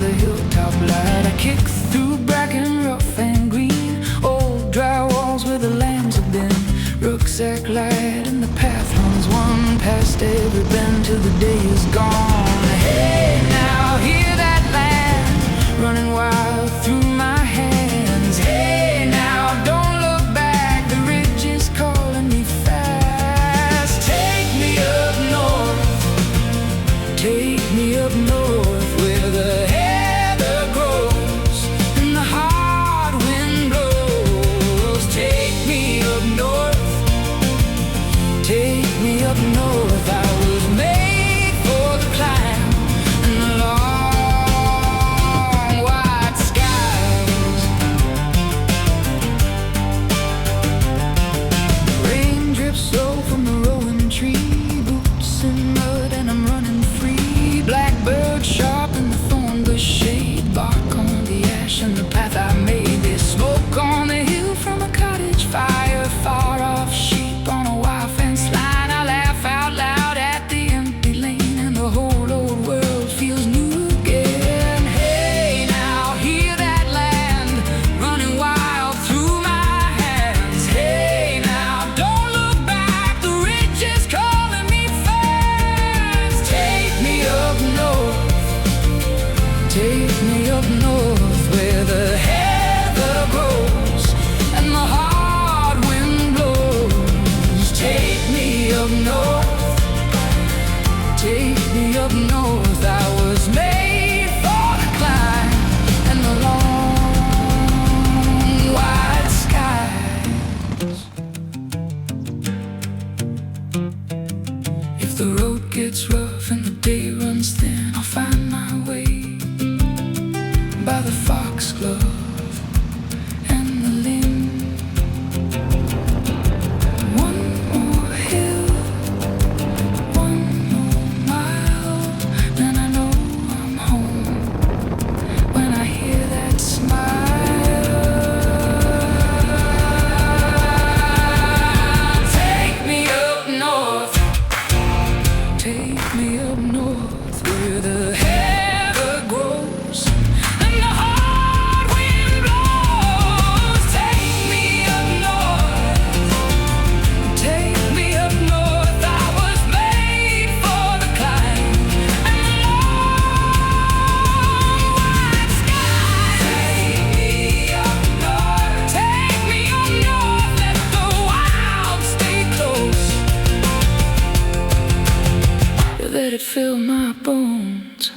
the hilltop light. I kick through bracken rough and green, old dry walls where the lambs have been. Rucksack light and the path runs one past every bend till the day is gone. Hey now, hear that land running wild through my hands. Hey now, don't look back, the ridge is calling me fast. Take me up north, take me up north, where the heather grows and the hard wind blows. Take me up north, take me up north. I was made for the climb and the long white skies. Rain drips slow from the rowan tree, boots in mud and I'm running free. Blackbird sharp in the thorn bush shade, bark on the ash and the path I made. There's smoke on the hill from a cottage fire, far off sheep on a wire fence line. I laugh out loud at the empty lane and the whole old world feels new again. Hey now, hear that land running wild through my hands. Hey now, don't look back, the ridge is calling me fast. Take me up north, take me up north, where the heather grows and the hard wind blows. Take me up north, take me up north. I was made for the climb and the long wide skies. If the road gets rough and the day runs thin, I'll find my way by the foxglove and the limb. One more hill, one more mile, then I know I'm home. When I hear that smile, take me up north, take me up north, where the heather grows and the hard wind blows. Take me up north, take me up north. I was made for the climb and the long white skies. Take me up north, take me up north. Let the wild stay close, let it fill my bones.